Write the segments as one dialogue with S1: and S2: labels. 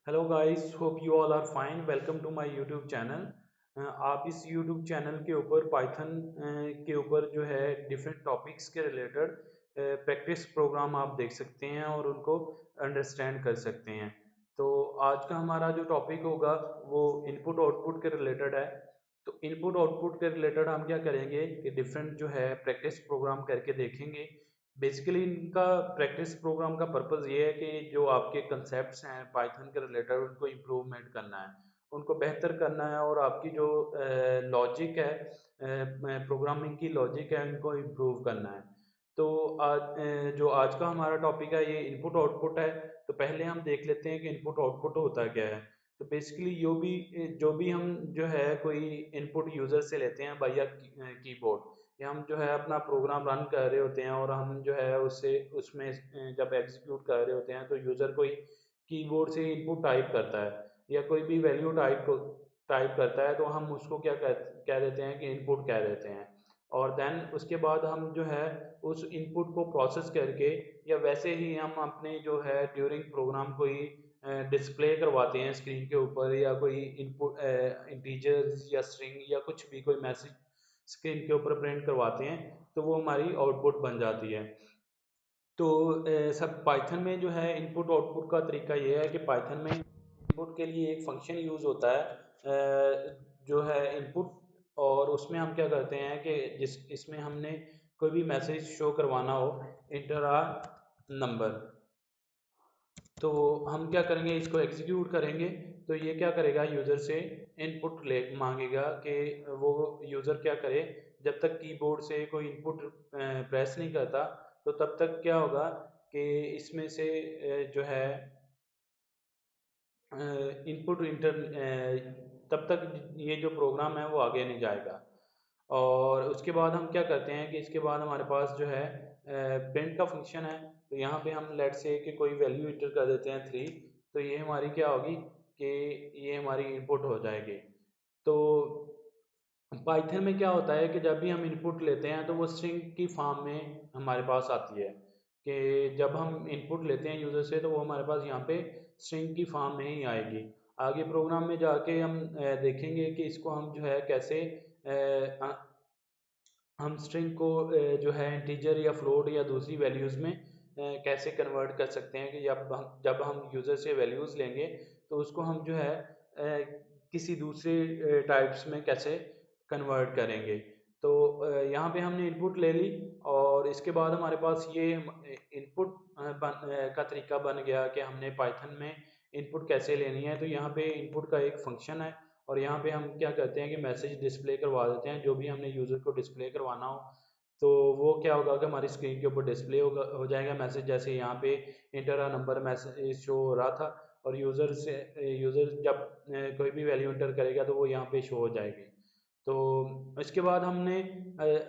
S1: Hello guys, hope you all are fine. Welcome to my YouTube channel. आप इस YouTube channel के ऊपर Python के ऊपर जो है डिफरेंट टॉपिक्स के रिलेटेड प्रैक्टिस प्रोग्राम आप देख सकते हैं और उनको अंडरस्टैंड कर सकते हैं। तो आज का हमारा जो टॉपिक होगा वो इनपुट आउटपुट के रिलेटेड है। तो इनपुट आउटपुट के रिलेटेड हम क्या करेंगे कि डिफरेंट जो है प्रैक्टिस प्रोग्राम करके देखेंगे। बेसिकली इनका प्रैक्टिस प्रोग्राम का पर्पस ये है कि जो आपके कंसेप्ट्स हैं पाइथन के रिलेटेड उनको इम्प्रूवमेंट करना है, उनको बेहतर करना है और आपकी जो लॉजिक है, प्रोग्रामिंग की लॉजिक है, उनको इम्प्रूव करना है। तो जो आज का हमारा टॉपिक है ये इनपुट आउटपुट है। तो पहले हम देख लेते हैं कि इनपुट आउटपुट होता क्या है। तो बेसिकली जो भी हम जो है कोई इनपुट यूज़र से लेते हैं बाया कीबोर्ड, या हम जो है अपना प्रोग्राम रन कर रहे होते हैं और हम जो है उससे उसमें जब एग्जीक्यूट कर रहे होते हैं तो यूज़र कोई कीबोर्ड से इनपुट टाइप करता है या कोई भी वैल्यू टाइप करता है तो हम उसको कह देते हैं कि इनपुट कह देते हैं। और देन उसके बाद हम जो है उस इनपुट को प्रोसेस करके या वैसे ही हम अपने जो है ड्यूरिंग प्रोग्राम कोई डिस्प्ले करवाते हैं स्क्रीन के ऊपर, या कोई इनपुट इंटीजर्स या स्ट्रिंग या कुछ भी कोई मैसेज स्क्रीन के ऊपर प्रिंट करवाते हैं तो वो हमारी आउटपुट बन जाती है। तो सब पाइथन में जो है इनपुट आउटपुट का तरीका ये है कि पाइथन में इनपुट के लिए एक फंक्शन यूज़ होता है, जो है इनपुट। और उसमें हम क्या करते हैं कि जिस इसमें हमने कोई भी मैसेज शो करवाना हो, इंटर आ नंबर, तो हम क्या करेंगे इसको एग्जीक्यूट करेंगे। तो ये क्या करेगा, यूज़र से इनपुट ले मांगेगा कि वो यूज़र क्या करे। जब तक कीबोर्ड से कोई इनपुट प्रेस नहीं करता तो तब तक क्या होगा कि इसमें से जो है इनपुट इंटर तब तक ये जो प्रोग्राम है वो आगे नहीं जाएगा। और उसके बाद हम क्या करते हैं कि इसके बाद हमारे पास जो है प्रिंट का फंक्शन है। तो यहाँ पे हम लेट से कि कोई वैल्यू इंटर कर देते हैं 3। तो ये हमारी क्या होगी कि ये हमारी इनपुट हो जाएगी। तो पाइथन में क्या होता है कि जब भी हम इनपुट लेते हैं तो वो स्ट्रिंग की फॉर्म में हमारे पास आती है, कि जब हम इनपुट लेते हैं यूज़र से तो वो हमारे पास यहाँ पे स्ट्रिंग की फॉर्म में ही आएगी। आगे प्रोग्राम में जाके हम देखेंगे कि इसको हम जो है कैसे हम स्ट्रिंग को जो है इंटीजर या फ्लोट या दूसरी वैल्यूज़ में कैसे कन्वर्ट कर सकते हैं कि जब हम यूज़र से वैल्यूज़ लेंगे तो उसको हम जो है किसी दूसरे टाइप्स में कैसे कन्वर्ट करेंगे। तो यहाँ पे हमने इनपुट ले ली और इसके बाद हमारे पास ये इनपुट का तरीका बन गया कि हमने पाइथन में इनपुट कैसे लेनी है। तो यहाँ पे इनपुट का एक फंक्शन है और यहाँ पे हम क्या करते हैं कि मैसेज डिस्प्ले करवा देते हैं, जो भी हमने यूज़र को डिस्प्ले करवाना हो। तो वो क्या होगा कि हमारी स्क्रीन के ऊपर डिस्प्ले हो जाएगा मैसेज, जैसे यहाँ पे inter a number message show हो रहा था। और यूज़र जब कोई भी वैल्यू इंटर करेगा तो वो यहाँ पे शो हो जाएगी। तो इसके बाद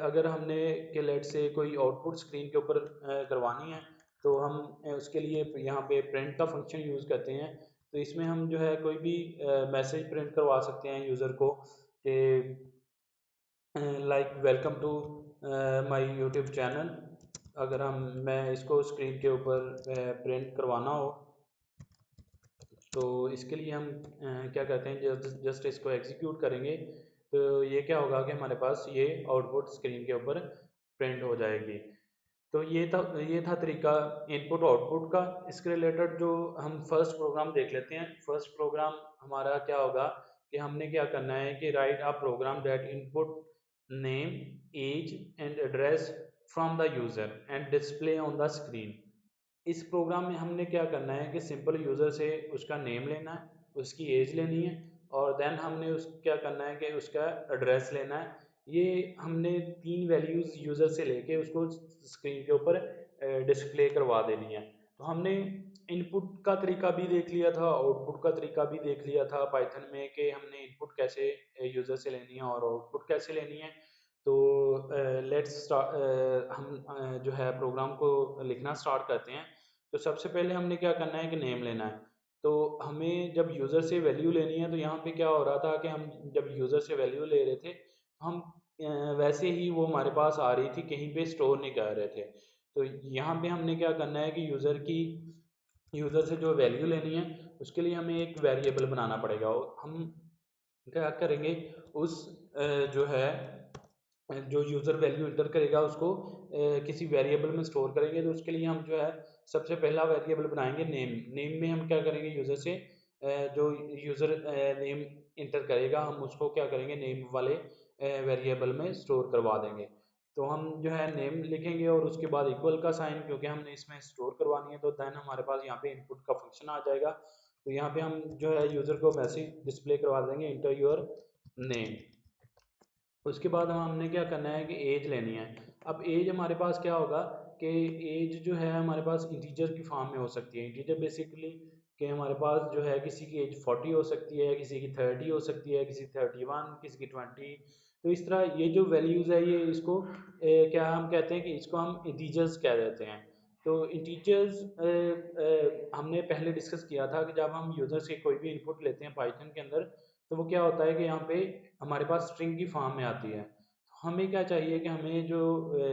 S1: अगर हमने कि लेट से कोई आउटपुट स्क्रीन के ऊपर करवानी है तो हम उसके लिए यहाँ पे प्रिंट का फंक्शन यूज़ करते हैं। तो इसमें हम जो है कोई भी मैसेज प्रिंट करवा सकते हैं यूज़र को कि like welcome to my YouTube channel. अगर मैं इसको स्क्रीन के ऊपर प्रिंट करवाना हो तो इसके लिए हम क्या करते हैं, जस्ट इसको एग्जीक्यूट करेंगे तो ये क्या होगा कि हमारे पास ये आउटपुट स्क्रीन के ऊपर प्रिंट हो जाएगी। तो ये था तरीका इनपुट आउटपुट का। इसके रिलेटेड जो हम फर्स्ट प्रोग्राम देख लेते हैं। फर्स्ट प्रोग्राम हमारा क्या होगा कि हमने क्या करना है कि write a program that input name, age and address from the user and display on the screen. इस प्रोग्राम में हमने क्या करना है कि सिंपल यूज़र से उसका नेम लेना है, उसकी एज लेनी है और देन हमने उस क्या करना है कि उसका एड्रेस लेना है। ये हमने 3 वैल्यूज़ यूज़र से लेके उसको स्क्रीन के ऊपर डिस्प्ले करवा देनी है। तो हमने इनपुट का तरीका भी देख लिया था, आउटपुट का तरीका भी देख लिया था पाइथन में कि हमने इनपुट कैसे यूज़र से लेनी है और आउटपुट कैसे लेनी है। तो लेट्स स्टार्ट, हम जो है प्रोग्राम को लिखना स्टार्ट करते हैं। तो सबसे पहले हमने क्या करना है कि नेम लेना है। तो हमें जब यूज़र से वैल्यू लेनी है तो यहाँ पे क्या हो रहा था कि हम जब यूज़र से वैल्यू ले रहे थे तो हम वैसे ही वो हमारे पास आ रही थी, कहीं पे स्टोर नहीं कर रहे थे। तो यहाँ पे हमने क्या करना है कि यूज़र से जो वैल्यू लेनी है उसके लिए हमें एक वेरिएबल बनाना पड़ेगा। और हम क्या करेंगे, उस जो है जो यूज़र वैल्यू इंटर करेगा उसको किसी वेरिएबल में स्टोर करेंगे। तो उसके लिए हम जो है सबसे पहला वेरिएबल बनाएंगे नेम। नेम में हम क्या करेंगे, यूज़र से जो यूज़र नेम इंटर करेगा हम उसको क्या करेंगे, नेम वाले वेरिएबल में स्टोर करवा देंगे। तो हम जो है नेम लिखेंगे और उसके बाद इक्वल का साइन, क्योंकि हमने इसमें स्टोर करवानी है। तो देन हमारे पास यहाँ पे इनपुट का फंक्शन आ जाएगा। तो यहाँ पे हम जो है यूज़र को मैसेज डिस्प्ले करवा देंगे, इंटर योर नेम। उसके बाद हमने क्या करना है कि एज लेनी है। अब एज हमारे पास क्या होगा कि एज जो है हमारे पास इंटीजर की फॉर्म में हो सकती है। इंटीजर बेसिकली कि हमारे पास जो है किसी की एज 40 हो सकती है, किसी की 30 हो सकती है, किसी 31, किसी की 20। तो इस तरह ये जो वैल्यूज़ है ये इसको क्या हम कहते हैं कि इसको हम इंटीजर्स कह देते हैं। तो इंटीजर्स हमने पहले डिस्कस किया था कि जब हम यूज़र से कोई भी इनपुट लेते हैं पाइथन के अंदर, तो वो क्या होता है कि यहाँ पे हमारे पास स्ट्रिंग की फॉर्म में आती है। हमें क्या चाहिए कि हमें जो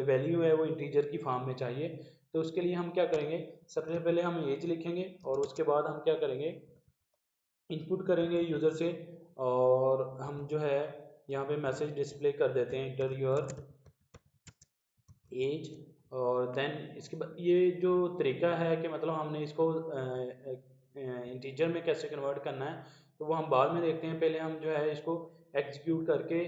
S1: वैल्यू है वो इंटीजर की फॉर्म में चाहिए। तो उसके लिए हम क्या करेंगे, सबसे पहले हम एज लिखेंगे और उसके बाद हम क्या करेंगे, इनपुट करेंगे यूज़र से। और हम जो है यहाँ पे मैसेज डिस्प्ले कर देते हैं, इंटर योर एज। और देन इसके बाद ये जो तरीका है कि मतलब हमने इसको इंटीजर में कैसे कन्वर्ट करना है, तो वो हम बाद में देखते हैं। पहले हम जो है इसको एग्जीक्यूट करके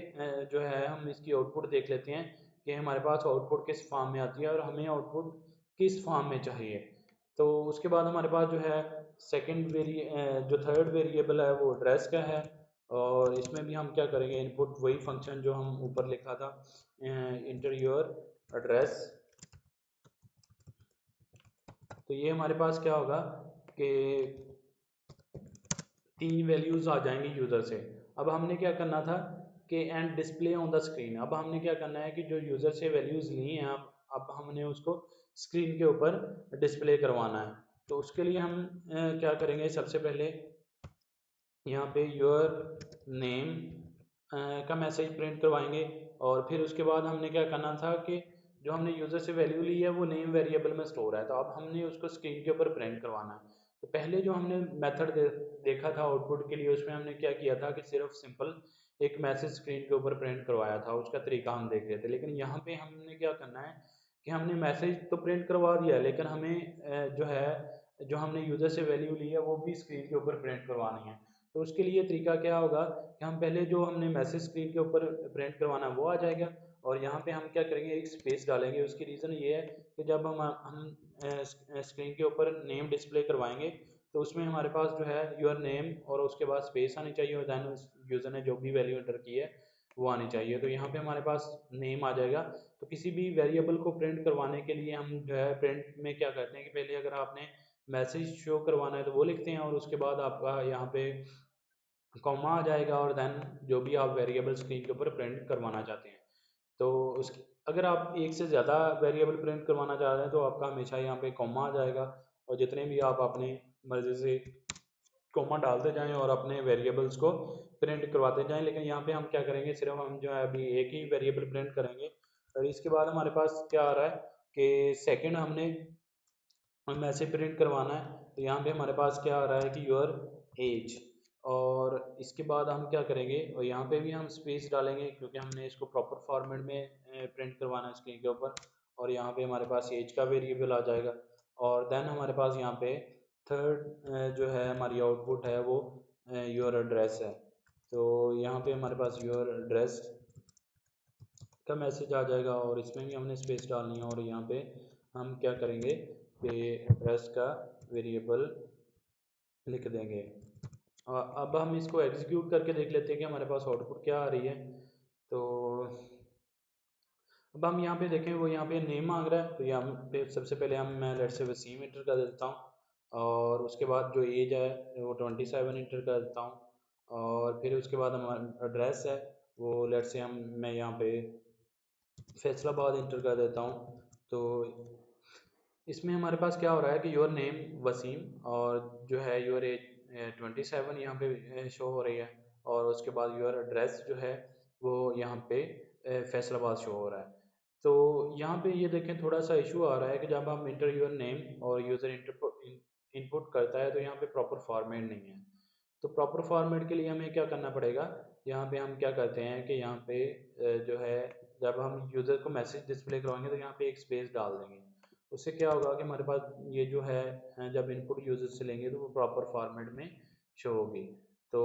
S1: जो है हम इसकी आउटपुट देख लेते हैं कि हमारे पास आउटपुट किस फॉर्म में आती है और हमें आउटपुट किस फॉर्म में चाहिए। तो उसके बाद हमारे पास जो है जो थर्ड वेरिएबल है वो एड्रेस का है। और इसमें भी हम क्या करेंगे, इनपुट वही फंक्शन जो हम ऊपर लिखा था, इंटर योर एड्रेस। तो ये हमारे पास क्या होगा कि 3 वैल्यूज़ आ जाएंगी यूज़र से। अब हमने क्या करना था कि and display on the screen. अब हमने क्या करना है कि जो यूज़र से वैल्यूज़ ली हैं अब हमने उसको स्क्रीन के ऊपर डिस्प्ले करवाना है। तो उसके लिए हम क्या करेंगे, सबसे पहले यहाँ पे योर नेम का मैसेज प्रिंट करवाएंगे। और फिर उसके बाद हमने क्या करना था कि जो हमने यूज़र से वैल्यू ली है वो नेम वेरिएबल में स्टोर है, तो अब हमने उसको स्क्रीन के ऊपर प्रिंट करवाना है। तो पहले जो हमने मेथड देखा था आउटपुट के लिए, उसमें हमने क्या किया था कि सिर्फ सिंपल एक मैसेज स्क्रीन के ऊपर प्रिंट करवाया था, उसका तरीका हम देख रहे थे। लेकिन यहाँ पे हमने क्या करना है कि हमने मैसेज तो प्रिंट करवा दिया, लेकिन हमें जो है जो हमने यूज़र से वैल्यू ली है वो भी स्क्रीन के ऊपर प्रिंट करवानी है। तो उसके लिए तरीका क्या होगा कि हम पहले जो हमने मैसेज स्क्रीन के ऊपर प्रिंट करवाना है वो आ जाएगा। और यहाँ पे हम क्या करेंगे, एक स्पेस डालेंगे। उसकी रीज़न ये है कि जब हम स्क्रीन के ऊपर नेम डिस्प्ले करवाएंगे तो उसमें हमारे पास जो है योर नेम और उसके बाद स्पेस आनी चाहिए और दैन उस यूज़र ने जो भी वैल्यू एंटर की है वो आनी चाहिए। तो यहाँ पे हमारे पास नेम आ जाएगा। तो किसी भी वेरिएबल को प्रिंट करवाने के लिए हम जो है प्रिंट में क्या करते हैं कि पहले अगर आपने मैसेज शो करवाना है तो वो लिखते हैं और उसके बाद आपका यहाँ पे कॉमा आ जाएगा और देन जो भी आप वेरिएबल स्क्रीन के ऊपर प्रिंट करवाना चाहते हैं। तो उस अगर आप एक से ज़्यादा वेरिएबल प्रिंट करवाना चाह रहे हैं तो आपका हमेशा यहाँ पे कॉमा आ जाएगा और जितने भी आप अपनी मर्ज़ी से कॉमा डालते जाएं और अपने वेरिएबल्स को प्रिंट करवाते जाएं। लेकिन यहाँ पे हम क्या करेंगे, सिर्फ हम जो है अभी एक ही वेरिएबल प्रिंट करेंगे। और इसके बाद हमारे पास क्या आ रहा है कि सेकंड हमने मैसेज प्रिंट करवाना है। तो यहाँ पे हमारे पास क्या आ रहा है कि योर एज। और इसके बाद हम क्या करेंगे, और यहाँ पे भी हम स्पेस डालेंगे क्योंकि हमने इसको प्रॉपर फॉर्मेट में प्रिंट करवाना है स्क्रीन के ऊपर। और यहाँ पे हमारे पास एज का वेरिएबल आ जाएगा। और देन हमारे पास यहाँ पे थर्ड जो है हमारी आउटपुट है वो योर एड्रेस है। तो यहाँ पे हमारे पास योर एड्रेस का मैसेज आ जाएगा और इसमें भी हमने स्पेस डालनी है। और यहाँ पे हम क्या करेंगे कि एड्रेस का वेरिएबल लिख देंगे। अब हम इसको एग्जीक्यूट करके देख लेते हैं कि हमारे पास आउटपुट क्या आ रही है। तो अब हम यहाँ पे देखें, वो यहाँ पे नेम मांग रहा है। तो यहाँ पे सबसे पहले मैं लेट से वसीम इंटर कर देता हूँ और उसके बाद जो एज है वो 27 इंटर कर देता हूँ। और फिर उसके बाद हमारा एड्रेस है वो लेट से मैं यहाँ पे फैसलाबाद इंटर कर देता हूँ। तो इसमें हमारे पास क्या हो रहा है कि योर नेम वसीम और जो है योर एज 27 यहाँ पे शो हो रही है। और उसके बाद योर एड्रेस जो है वो यहाँ पे फैसलाबाद शो हो रहा है। तो यहाँ पे ये देखें थोड़ा सा इशू आ रहा है कि जब हम इंटर योर नेम और यूज़र इनपुट करता है तो यहाँ पे प्रॉपर फॉर्मेट नहीं है। तो प्रॉपर फॉर्मेट के लिए हमें क्या करना पड़ेगा, यहाँ पे हम क्या करते हैं कि यहाँ पे जो है जब हम यूज़र को मैसेज डिस्प्ले करवाएंगे तो यहाँ पे एक स्पेस डाल देंगे। उससे क्या होगा कि हमारे पास ये जो है जब इनपुट यूज़र से लेंगे तो वो प्रॉपर फॉर्मेट में शो होगी। तो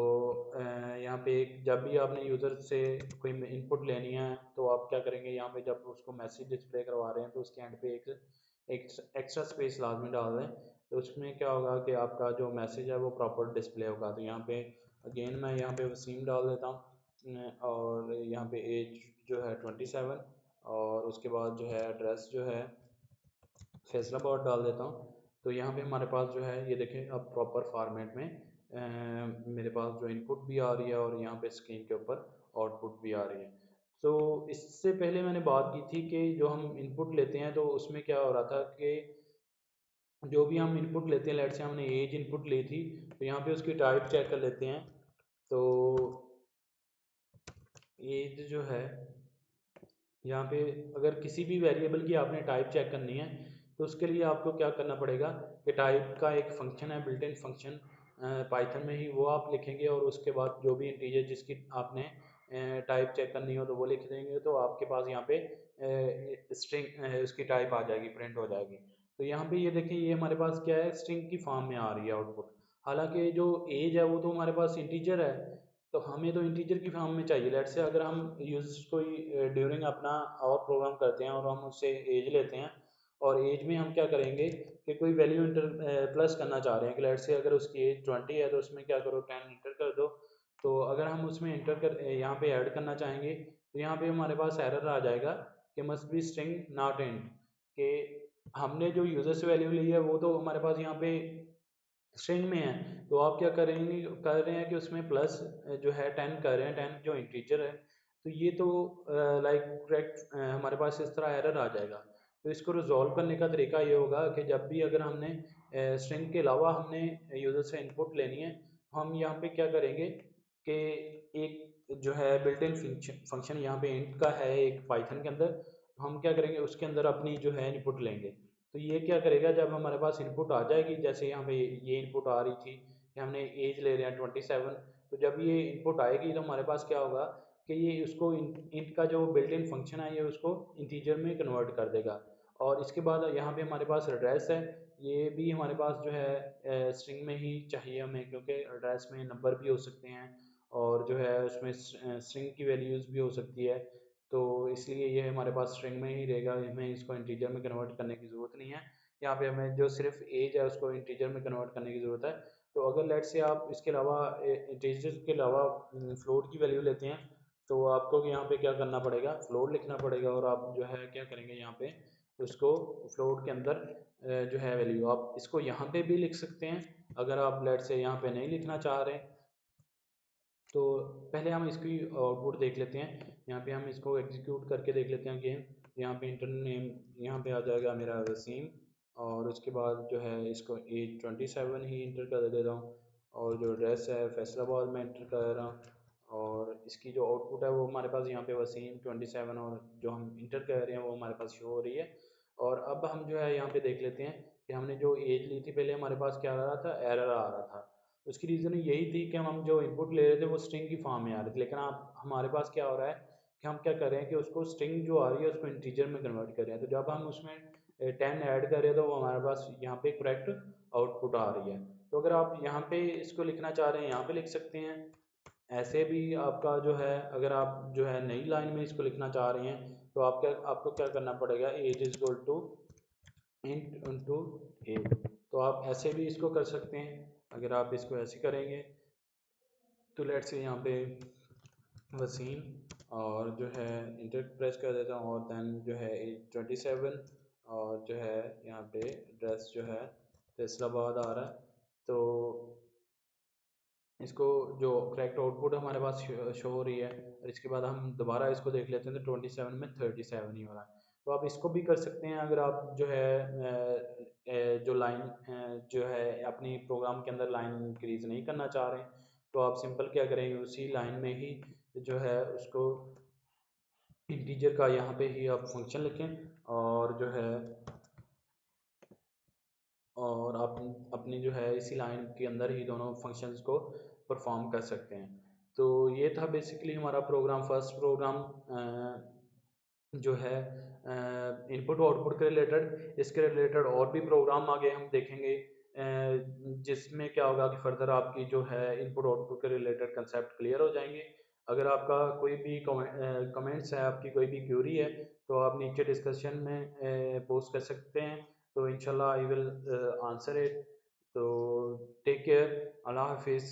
S1: यहाँ पे जब भी आपने यूज़र से कोई इनपुट लेनी है तो आप क्या करेंगे, यहाँ पे जब उसको मैसेज डिस्प्ले करवा रहे हैं तो उसके एंड पे एक एक्स्ट्रा स्पेस लाजमी डाल दें। तो उसमें क्या होगा कि आपका जो मैसेज है वो प्रॉपर डिस्प्ले होगा। तो यहाँ पे अगेन मैं यहाँ पे वसीम डाल देता हूँ और यहाँ पे एज जो है 27 और उसके बाद जो है एड्रेस जो है फैसलाबाद डाल देता हूँ। तो यहाँ पे हमारे पास जो है ये देखें अब प्रॉपर फॉर्मेट में मेरे पास जो इनपुट भी आ रही है और यहाँ पे स्क्रीन के ऊपर आउटपुट भी आ रही है। तो इससे पहले मैंने बात की थी कि जो हम इनपुट लेते हैं तो उसमें क्या हो रहा था कि जो भी हम इनपुट लेते हैं, लेट से हमने एज इनपुट ली थी तो यहाँ पे उसकी टाइप चेक कर लेते हैं। तो एज जो है यहाँ पे अगर किसी भी वेरिएबल की आपने टाइप चेक करनी है तो उसके लिए आपको क्या करना पड़ेगा कि टाइप का एक फंक्शन है, बिल्ट इन फंक्शन पाइथन में ही, वो आप लिखेंगे और उसके बाद जो भी इंटीजर जिसकी आपने टाइप चेक करनी हो तो वो लिख देंगे तो आपके पास यहाँ पे स्ट्रिंग उसकी टाइप आ जाएगी, प्रिंट हो जाएगी। तो यहाँ पे ये देखिए ये हमारे पास क्या है, स्ट्रिंग की फॉर्म में आ रही है आउटपुट। हालांकि जो एज है वो तो हमारे पास इंटीजर है, तो हमें तो इंटीजर की फॉर्म में चाहिए। लेट से अगर हम यूजर्स कोई ड्यूरिंग अपना और प्रोग्राम करते हैं और हम उससे एज लेते हैं और एज में हम क्या करेंगे कि कोई वैल्यू इंटर प्लस करना चाह रहे हैं कि लेट से अगर उसकी एज 20 है तो उसमें क्या करो 10 इंटर कर दो। तो अगर हम उसमें इंटर कर यहाँ पे ऐड करना चाहेंगे तो यहाँ पे हमारे पास एरर आ जाएगा कि must be string not int, कि हमने जो यूजर से वैल्यू ली है वो तो हमारे पास यहाँ पे स्ट्रिंग में है। तो आप क्या करेंगे, कर रहे हैं कि उसमें प्लस जो है 10 कर रहे हैं, 10 जो इंटीजर है। तो ये तो लाइक करेक्ट हमारे पास इस तरह एरर आ जाएगा। तो इसको रिजॉल्व करने का तरीका ये होगा कि जब भी अगर हमने स्ट्रिंग के अलावा हमने यूज़र से इनपुट लेनी है, हम यहाँ पे क्या करेंगे कि एक जो है बिल्ट इन फंक्शन यहाँ पे इंट का है एक पाइथन के अंदर, हम क्या करेंगे उसके अंदर अपनी जो है इनपुट लेंगे। तो ये क्या करेगा जब हमारे पास इनपुट आ जाएगी, जैसे यहाँ पे ये इनपुट आ रही थी कि हमने एज ले रहे हैं 27, तो जब ये इनपुट आएगी तो हमारे पास क्या होगा कि ये उसको इंट का जो बिल्ट इन फंक्शन है ये उसको इंटीजर में कन्वर्ट कर देगा। और इसके बाद यहाँ पे हमारे पास एड्रेस है, ये भी हमारे पास जो है स्ट्रिंग में ही चाहिए हमें, क्योंकि एड्रेस में नंबर भी हो सकते हैं और जो है उसमें स्ट्रिंग की वैल्यूज़ भी हो सकती है। तो इसलिए ये हमारे पास स्ट्रिंग में ही रहेगा, हमें इसको इंटीजर में कन्वर्ट करने की ज़रूरत नहीं है। यहाँ पे हमें जो सिर्फ एज है उसको इंटीजर में कन्वर्ट करने की ज़रूरत है। तो अगर लेट से आप इसके अलावा इंटीजर के अलावा फ्लोट की वैल्यू लेते हैं तो आपको यहाँ पे क्या करना पड़ेगा, फ्लोट लिखना पड़ेगा और आप जो है क्या करेंगे यहाँ पे उसको फ्लोट के अंदर जो है वैल्यू आप इसको यहाँ पे भी लिख सकते हैं। अगर आप लेट से यहाँ पे नहीं लिखना चाह रहे तो पहले हम इसकी आउटपुट देख लेते हैं। यहाँ पे हम इसको एग्जीक्यूट करके देख लेते हैं गेम। यहाँ पे इंटर नेम यहाँ पे आ जाएगा मेरा वसीम और उसके बाद जो है इसको एज 27 ही इंटर कर देता हूँ और जो एड्रेस है फैसलाबाद में इंटर कर रहा हूँ और इसकी जो आउटपुट है वो हमारे पास यहाँ पे वसीम 27 और जो हम इंटर कर रहे हैं वो हमारे पास शो हो रही है। और अब हम जो है यहाँ पे देख लेते हैं कि हमने जो एज ली थी पहले हमारे पास क्या आ रहा था, एरर आ रहा था। उसकी रीज़न यही थी कि हम जो इनपुट ले रहे थे वो स्ट्रिंग की फॉर्म में आ रही थी, लेकिन आप हमारे पास क्या हो रहा है कि हम क्या कर रहे हैं कि उसको स्ट्रिंग जो आ रही है उसको इंटीजर में कन्वर्ट कर रहे हैं। तो जब हम उसमें 10 ऐड कर रहे हैं तो वो हमारे पास यहाँ पे करेक्ट आउटपुट आ रही है। तो अगर आप यहाँ पे इसको लिखना चाह रहे हैं यहाँ पे लिख सकते हैं। ऐसे भी आपका जो है अगर आप जो है नई लाइन में इसको लिखना चाह रहे हैं तो आपको क्या करना पड़ेगा, age is equal to int into age. तो आप ऐसे भी इसको कर सकते हैं। अगर आप इसको ऐसे करेंगे तो लेट्स से यहाँ पे वसीम और जो है इंटर प्रेस कर देता हूँ और दैन जो है 27 और जो है यहाँ पे एड्रेस जो है फैसलाबाद आ रहा है। तो इसको जो करेक्ट आउटपुट हमारे पास शो हो रही है और इसके बाद हम दोबारा इसको देख लेते हैं तो 27 में 37 ही हो रहा है। तो आप इसको भी कर सकते हैं अगर आप जो है जो लाइन जो है अपनी प्रोग्राम के अंदर लाइन इंक्रीज नहीं करना चाह रहे हैं तो आप सिंपल क्या करेंगे उसी लाइन में ही जो है उसको इंटीजर का यहाँ पे ही आप फंक्शन लिखें और जो है और आप अपनी जो है इसी लाइन के अंदर ही दोनों फंक्शंस को परफॉर्म कर सकते हैं। तो ये था बेसिकली हमारा प्रोग्राम, फर्स्ट प्रोग्राम जो है इनपुट आउटपुट के रिलेटेड। इसके रिलेटेड और भी प्रोग्राम आगे हम देखेंगे, जिसमें क्या होगा कि फर्दर आपकी जो है इनपुट आउटपुट के रिलेटेड कंसेप्ट क्लियर हो जाएंगे। अगर आपका कोई भी कमेंट्स है, आपकी कोई भी क्यूरी है, तो आप नीचे डिस्कशन में पोस्ट कर सकते हैं, तो इंशाल्लाह आई विल आंसर इट। तो टेक केयर, अल्लाह हाफिज़।